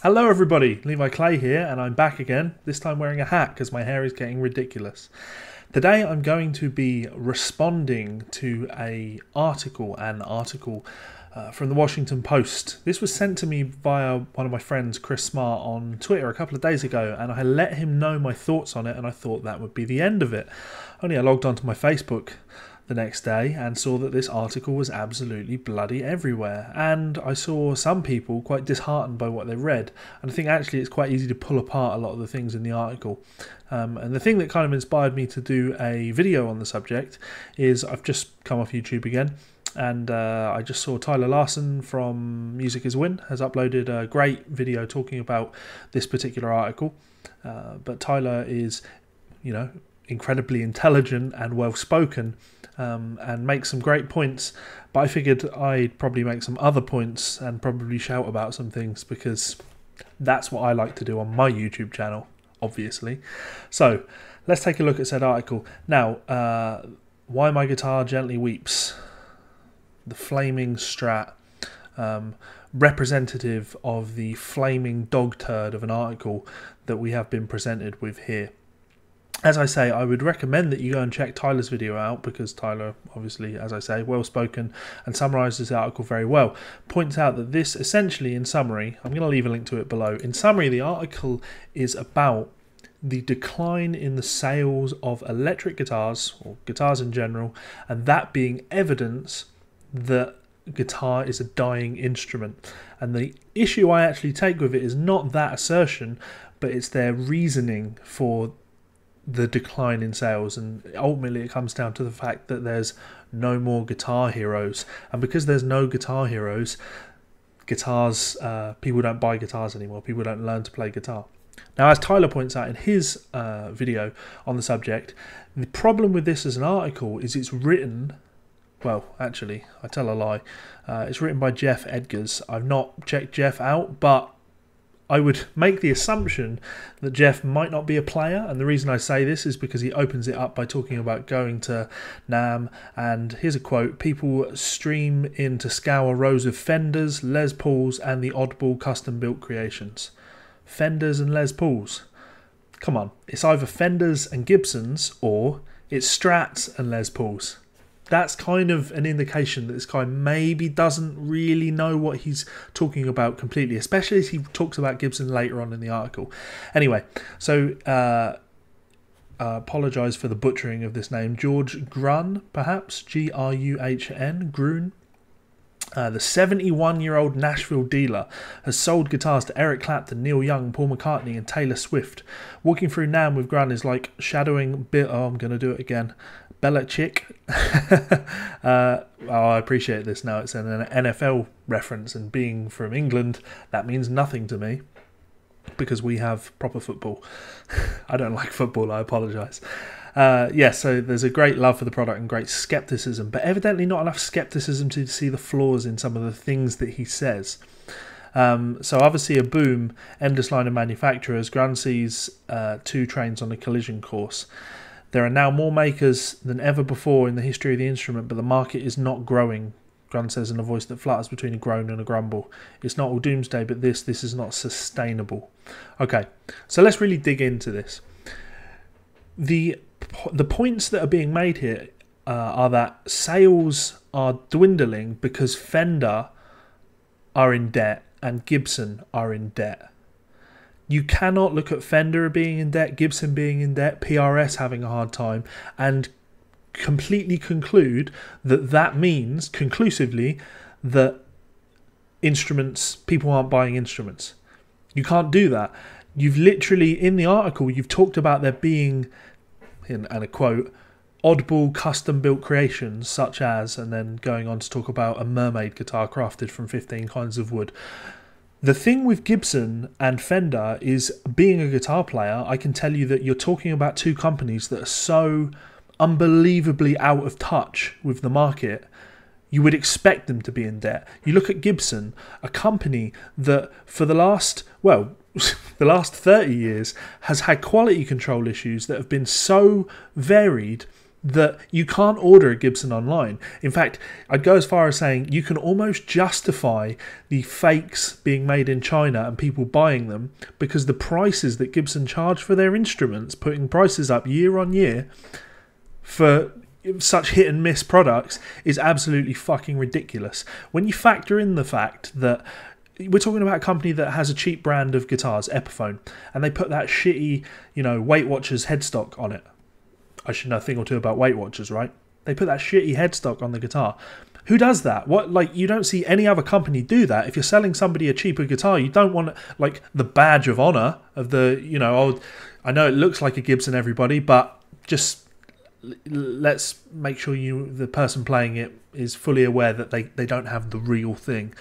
Hello everybody, Levi Clay here, and I'm back again, this time wearing a hat because my hair is getting ridiculous. Today I'm going to be responding to an article from the Washington Post. This was sent to me via one of my friends, Chris Smart, on Twitter a couple of days ago, and I let him know my thoughts on it, and I thought that would be the end of it. Only I logged onto my Facebook the next day and saw that this article was absolutely bloody everywhere, and I saw some people quite disheartened by what they read, and I think actually it's quite easy to pull apart a lot of the things in the article. And the thing that kind of inspired me to do a video on the subject is I've just come off YouTube again, and I just saw Tyler Larson from Music Is Win has uploaded a great video talking about this particular article. But Tyler is, incredibly intelligent and well spoken, and makes some great points, but I figured I'd probably make some other points and probably shout about some things because that's what I like to do on my YouTube channel, obviously. So let's take a look at said article. Now, Why My Guitar Gently Weeps, the flaming Strat, representative of the flaming dog turd of an article that we have been presented with here. As I say, I would recommend that you go and check Tyler's video out because Tyler, obviously, as I say, well-spoken and summarises the article very well. Points out that this essentially, in summary, I'm going to leave a link to it below. In summary, the article is about the decline in the sales of electric guitars, or guitars in general, and that being evidence that guitar is a dying instrument. And the issue I actually take with it is not that assertion, but it's their reasoning for the decline in sales, and ultimately it comes down to the fact that there's no more guitar heroes, and because there's no guitar heroes, people don't buy guitars anymore, people don't learn to play guitar. Now, as Tyler points out in his video on the subject, the problem with this as an article is it's written, well, actually, I tell a lie, it's written by Jeff Edgars. I've not checked Jeff out, but I would make the assumption that Jeff might not be a player, and the reason I say this is because he opens it up by talking about going to NAMM, and here's a quote: "People stream in to scour rows of Fenders, Les Pauls, and the oddball custom-built creations." Fenders and Les Pauls. Come on, it's either Fenders and Gibsons, or it's Strats and Les Pauls. That's kind of an indication that this guy maybe doesn't really know what he's talking about completely, especially as he talks about Gibson later on in the article. Anyway, so apologise for the butchering of this name. George Grun, perhaps, G-R-U-H-N, Grun. The 71-year-old Nashville dealer has sold guitars to Eric Clapton, Neil Young, Paul McCartney and Taylor Swift. Walking through NAMM with Grun is like shadowing I'm going to do it again. Belichick. I appreciate this now. It's an NFL reference, and being from England, that means nothing to me because we have proper football. I don't like football, I apologise. So there's a great love for the product and great scepticism, but evidently not enough scepticism to see the flaws in some of the things that he says. So obviously a boom, endless line of manufacturers. Grun sees 2 trains on a collision course. There are now more makers than ever before in the history of the instrument, but the market is not growing, Grun says in a voice that flutters between a groan and a grumble. It's not all doomsday, but this is not sustainable. Okay, so let's really dig into this. The points that are being made here are that sales are dwindling because Fender are in debt and Gibson are in debt. You cannot look at Fender being in debt, Gibson being in debt, PRS having a hard time, and completely conclude that that means, conclusively, that people aren't buying instruments. You can't do that. You've literally, in the article, you've talked about there being, and a quote, oddball custom-built creations, such as, and then going on to talk about a mermaid guitar crafted from 15 kinds of wood. The thing with Gibson and Fender is, being a guitar player, I can tell you that you're talking about 2 companies that are so unbelievably out of touch with the market, you would expect them to be in debt. You look at Gibson, a company that for the last 30 years has had quality control issues that have been so varied that you can't order a Gibson online. In fact, I'd go as far as saying you can almost justify the fakes being made in China and people buying them, because the prices that Gibson charge for their instruments, putting prices up year on year for such hit and miss products, is absolutely fucking ridiculous. When you factor in the fact that we're talking about a company that has a cheap brand of guitars, Epiphone, and they put that shitty, Weight Watchers headstock on it. I should know a thing or two about Weight Watchers, right? They put that shitty headstock on the guitar. Who does that? You don't see any other company do that. If you're selling somebody a cheaper guitar, you don't want the badge of honor of the, I know it looks like a Gibson, everybody, but just let's make sure the person playing it is fully aware that they don't have the real thing.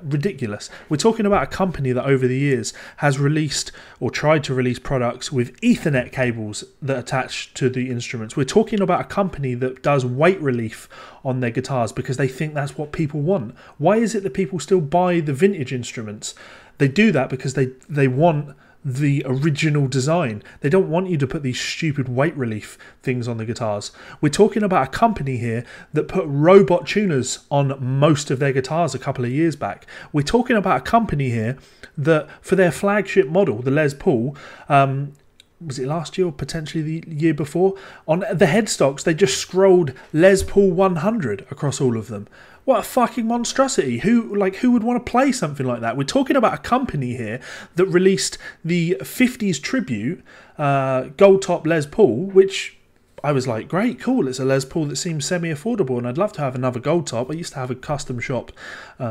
Ridiculous. We're talking about a company that over the years has released or tried to release products with Ethernet cables that attach to the instruments. We're talking about a company that does weight relief on their guitars because they think that's what people want. Why is it that people still buy the vintage instruments? They do that because they want the original design. They don't want you to put these stupid weight relief things on the guitars. We're talking about a company here that put robot tuners on most of their guitars a couple of years back. We're talking about a company here that for their flagship model, the Les Paul, was it last year or potentially the year before, on the headstocks they just scrolled Les Paul 100 across all of them. What a fucking monstrosity. Who would want to play something like that? We're talking about a company here that released the 50s tribute gold top Les Paul, which I was like, great, cool, it's a Les Paul that seems semi-affordable, and I'd love to have another gold top. I used to have a custom shop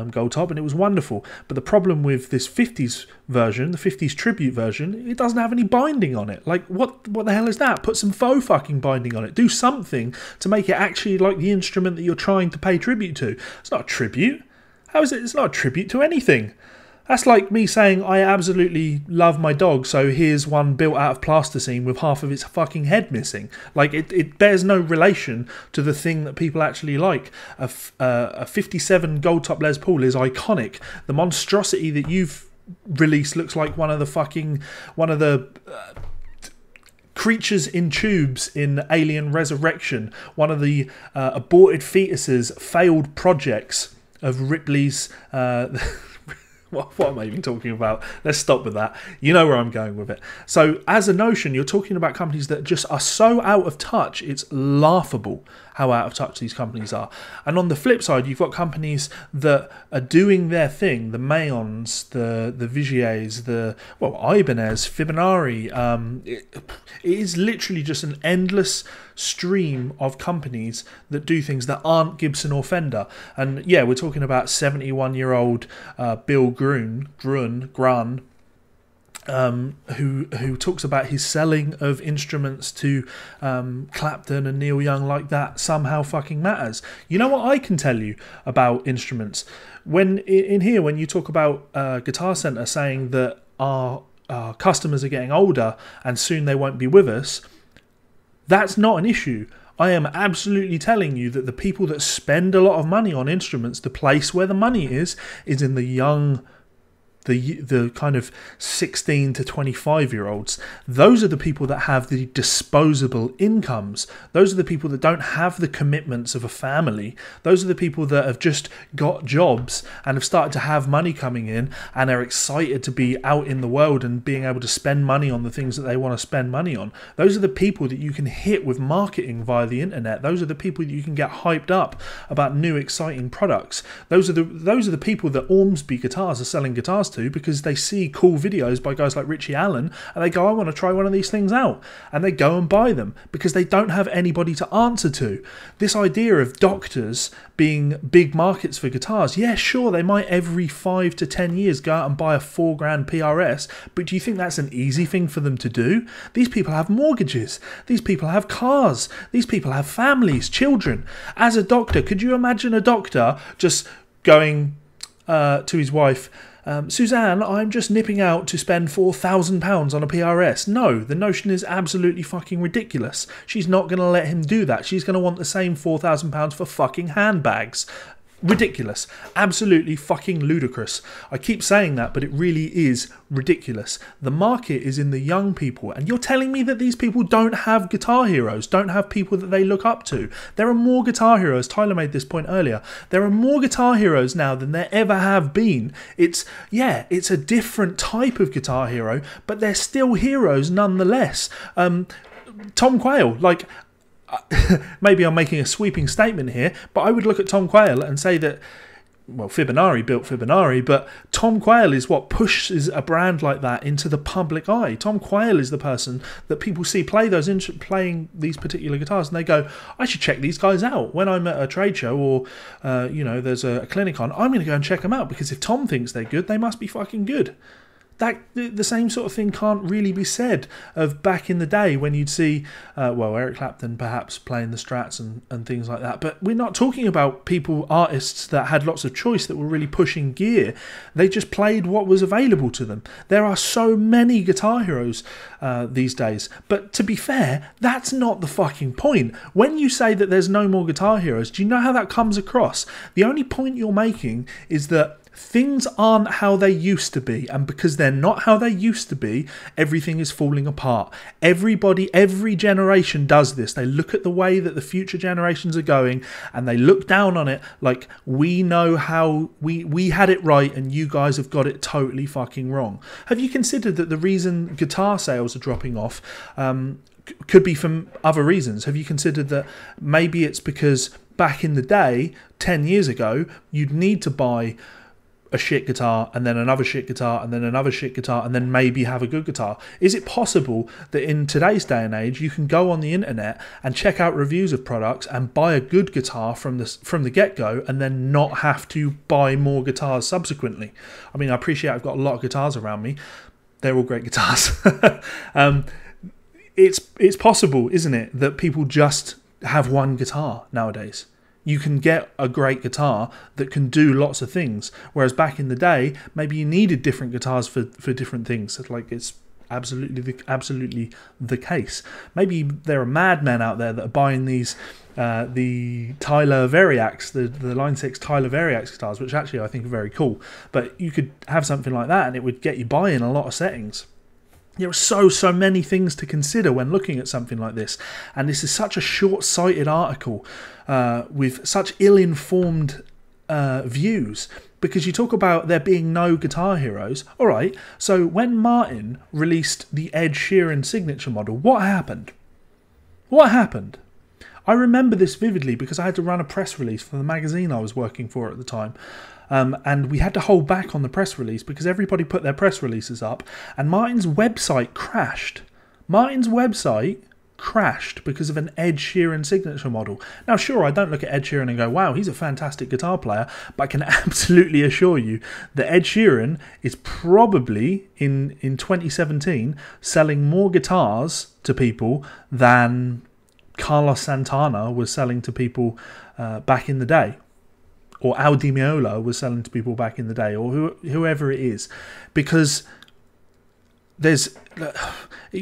gold top, and it was wonderful. But the problem with this 50s version, the 50s tribute version, it doesn't have any binding on it. What the hell is that? Put some faux fucking binding on it. Do something to make it actually like the instrument that you're trying to pay tribute to. It's not a tribute. How is it? It's not a tribute to anything. That's like me saying I absolutely love my dog, so here's one built out of plasticine with half of its fucking head missing. It bears no relation to the thing that people actually like. A 57 gold top Les Paul is iconic. The monstrosity that you've released looks like one of the creatures in tubes in Alien Resurrection, one of the aborted fetuses, failed projects of Ripley's... What am I even talking about? Let's stop with that. You know where I'm going with it. So as a notion, you're talking about companies that just are so out of touch, it's laughable how out of touch these companies are. And on the flip side, you've got companies that are doing their thing, the Mayons, the Vigiers, Ibanez, Fibonari. It is literally just an endless stream of companies that do things that aren't Gibson or Fender. And yeah, we're talking about 71-year-old Bill Grun, who talks about his selling of instruments to Clapton and Neil Young like that somehow fucking matters. You know what I can tell you about instruments? When you talk about Guitar Center saying that our customers are getting older and soon they won't be with us, that's not an issue. I am absolutely telling you that the people that spend a lot of money on instruments, the place where the money is in the young, the kind of 16 to 25-year-olds. Those are the people that have the disposable incomes. Those are the people that don't have the commitments of a family. Those are the people that have just got jobs and have started to have money coming in and are excited to be out in the world and being able to spend money on the things that they want to spend money on. Those are the people that you can hit with marketing via the internet. Those are the people that you can get hyped up about new exciting products. Those are the people that Ormsby Guitars are selling guitars to, because they see cool videos by guys like Richie Allen and they go, I want to try one of these things out, and they go and buy them because they don't have anybody to answer to. This idea of doctors being big markets for guitars, yeah, sure, they might every 5 to 10 years go out and buy a $4,000 PRS, but do you think that's an easy thing for them to do? These people have mortgages, these people have cars, these people have families, children. As a doctor, could you imagine a doctor just going to his wife, Suzanne, I'm just nipping out to spend £4,000 on a PRS. No, the notion is absolutely fucking ridiculous. She's not going to let him do that. She's going to want the same £4,000 for fucking handbags. Ridiculous. Absolutely fucking ludicrous. I keep saying that, but it really is ridiculous. The market is in the young people, and you're telling me that these people don't have guitar heroes, don't have people that they look up to. There are more guitar heroes. Tyler made this point earlier. There are more guitar heroes now than there ever have been. It's a different type of guitar hero, but they're still heroes nonetheless. Tom Quayle, like... maybe I'm making a sweeping statement here, but I would look at Tom Quayle and say that, well, Fibonacci built Fibonacci, but Tom Quayle is what pushes a brand like that into the public eye. Tom Quayle is the person that people see playing these particular guitars, and they go, I should check these guys out. When I'm at a trade show or, there's a clinic on, I'm going to go and check them out, because if Tom thinks they're good, they must be fucking good. The same sort of thing can't really be said of back in the day when you'd see, Eric Clapton perhaps playing the Strats and things like that. But we're not talking about artists that had lots of choice, that were really pushing gear. They just played what was available to them. There are so many guitar heroes these days. But to be fair, that's not the fucking point. When you say that there's no more guitar heroes, do you know how that comes across? The only point you're making is that things aren't how they used to be, and because they're not how they used to be, everything is falling apart. Every generation does this. They look at the way that the future generations are going, and they look down on it like, we know how we had it right and you guys have got it totally fucking wrong. Have you considered that the reason guitar sales are dropping off could be from other reasons? Have you considered that maybe it's because back in the day, 10 years ago, you'd need to buy a shit guitar and then another shit guitar and then another shit guitar and then maybe have a good guitar? Is it possible that in today's day and age you can go on the internet and check out reviews of products and buy a good guitar from the get-go and then not have to buy more guitars subsequently? I mean, I appreciate I've got a lot of guitars around me. They're all great guitars. It's possible, isn't it, that people just have one guitar nowadays? You can get a great guitar that can do lots of things, whereas back in the day, maybe you needed different guitars for different things. It's absolutely the case. Maybe there are madmen out there that are buying these the Tyler Variax, the Line 6 Tyler Variax guitars, which actually I think are very cool. But you could have something like that and it would get you by in a lot of settings. There are so many things to consider when looking at something like this, and this is such a short-sighted article with such ill-informed views, because you talk about there being no guitar heroes. Alright, so when Martin released the Ed Sheeran signature model, what happened? What happened? I remember this vividly because I had to run a press release for the magazine I was working for at the time. And we had to hold back on the press release because everybody put their press releases up, and Martin's website crashed. Martin's website crashed because of an Ed Sheeran signature model. Now, sure, I don't look at Ed Sheeran and go, wow, he's a fantastic guitar player, but I can absolutely assure you that Ed Sheeran is probably, in 2017, selling more guitars to people than Carlos Santana was selling to people back in the day, or Al Di Meola was selling to people back in the day, or whoever it is, because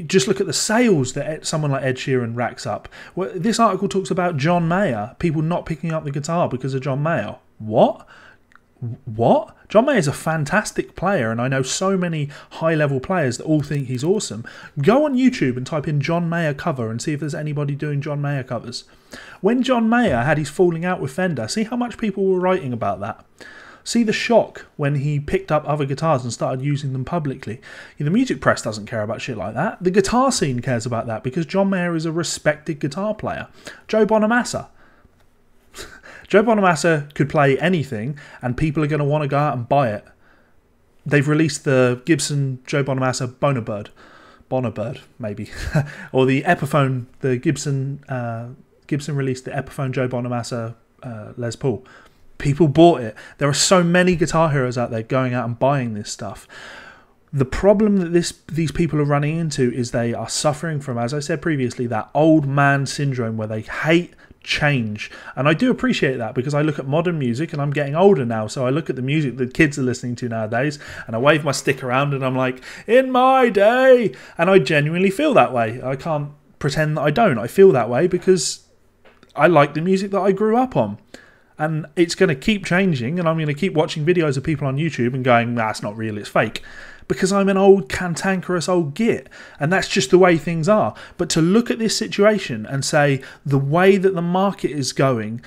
just look at the sales that someone like Ed Sheeran racks up. Well, this article talks about John Mayer, people not picking up the guitar because of John Mayer. What? John Mayer is a fantastic player, and I know so many high-level players that all think he's awesome. Go on YouTube and type in John Mayer cover and see if there's anybody doing John Mayer covers. When John Mayer had his falling out with Fender, see how much people were writing about that. See the shock when he picked up other guitars and started using them publicly. The music press doesn't care about shit like that. The guitar scene cares about that because John Mayer is a respected guitar player. Joe Bonamassa. Joe Bonamassa could play anything and people are going to want to go out and buy it. They've released the Gibson Joe Bonamassa Bonabird, maybe. Or the Epiphone, the Gibson released the Epiphone Joe Bonamassa Les Paul. People bought it. There are so many guitar heroes out there going out and buying this stuff. The problem that these people are running into is they are suffering from, as I said previously, that old man syndrome where they hate change. And I do appreciate that because I look at modern music and I'm getting older now, so I look at the music that kids are listening to nowadays and I wave my stick around and I'm like, in my day, and I genuinely feel that way. I can't pretend that I don't. I feel that way because I like the music that I grew up on. And it's going to keep changing, and I'm going to keep watching videos of people on YouTube and going, nah, it's not real, it's fake. Because I'm an old, cantankerous old git, and that's just the way things are. But to look at this situation and say the way that the market is going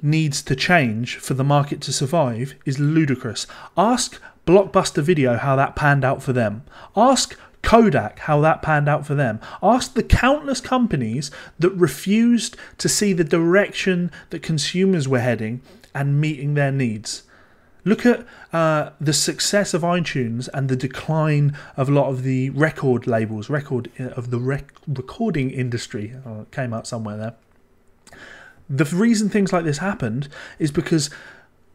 needs to change for the market to survive is ludicrous. Ask Blockbuster Video how that panned out for them. Ask Kodak how that panned out for them. Ask the countless companies that refused to see the direction that consumers were heading and meeting their needs. Look at the success of iTunes and the decline of a lot of the record labels, recording industry. Oh, it came out somewhere there. The reason things like this happened is because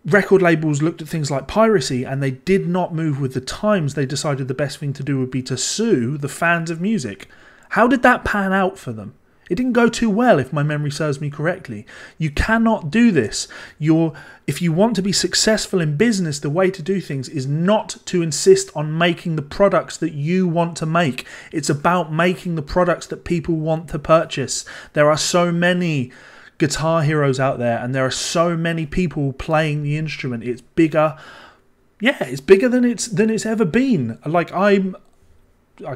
record labels looked at things like piracy and they did not move with the times. They decided the best thing to do would be to sue the fans of music. How did that pan out for them? It didn't go too well, if my memory serves me correctly. You cannot do this. If you want to be successful in business, the way to do things is not to insist on making the products that you want to make. It's about making the products that people want to purchase. There are so many guitar heroes out there, and there are so many people playing the instrument. It's bigger. Yeah, it's bigger than it's ever been. Like I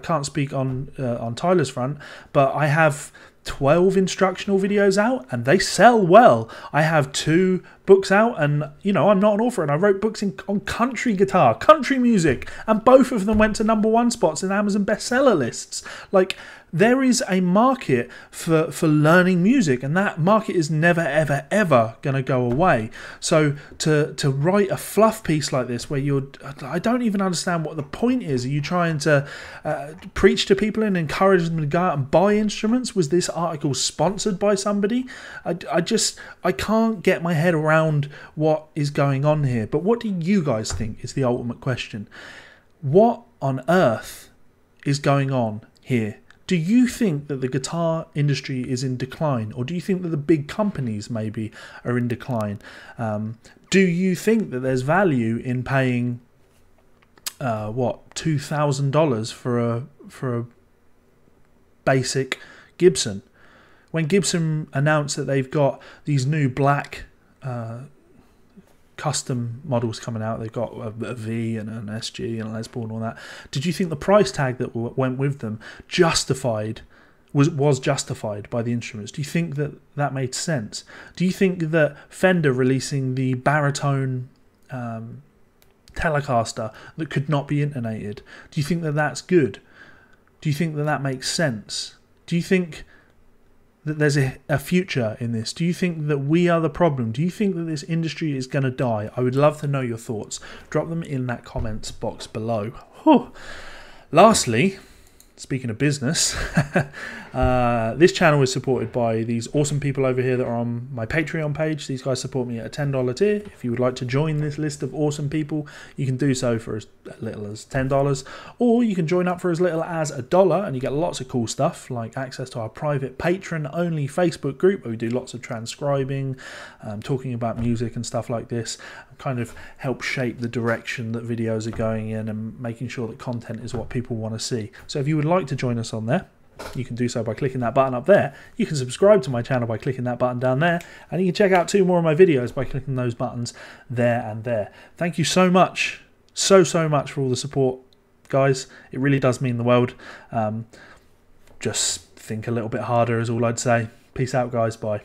can't speak on Tyler's front, but I have 12 instructional videos out and they sell well. I have 2 books out, and I'm not an author, and I wrote books on country guitar, country music, and both of them went to #1 spots in Amazon bestseller lists. Like, there is a market for learning music, and that market is never, ever, ever going to go away. So to write a fluff piece like this, where I don't even understand what the point is. Are you trying to preach to people and encourage them to go out and buy instruments? Was this article sponsored by somebody? I can't get my head around what is going on here. But what do you guys think is the ultimate question? What on earth is going on here? Do you think that the guitar industry is in decline? Or do you think that the big companies maybe are in decline? Do you think that there's value in paying, $2,000 for a basic Gibson? When Gibson announced that they've got these new black custom models coming out, they've got a V and an SG and a Les Paul and all that. Did you think the price tag that went with them was justified by the instruments? Do you think that made sense? Do you think that Fender releasing the baritone Telecaster that could not be intonated, do you think that that's good? Do you think that makes sense? Do you think that there's a future in this? Do you think that we are the problem? Do you think that this industry is going to die? I would love to know your thoughts. Drop them in that comments box below. Whew. Lastly, speaking of business, this channel is supported by these awesome people over here that are on my Patreon page. These guys support me at a $10 tier. If you would like to join this list of awesome people, you can do so for as little as $10, or you can join up for as little as $1, and you get lots of cool stuff like access to our private patron-only Facebook group where we do lots of transcribing, talking about music and stuff like this, and kind of help shape the direction that videos are going in and making sure that content is what people want to see. So if you would like to join us on there, you can do so by clicking that button up there. You can subscribe to my channel by clicking that button down there, and you can check out 2 more of my videos by clicking those buttons there and there. Thank you so much, so much for all the support, guys. It really does mean the world. Just think a little bit harder is all I'd say. Peace out, guys. Bye.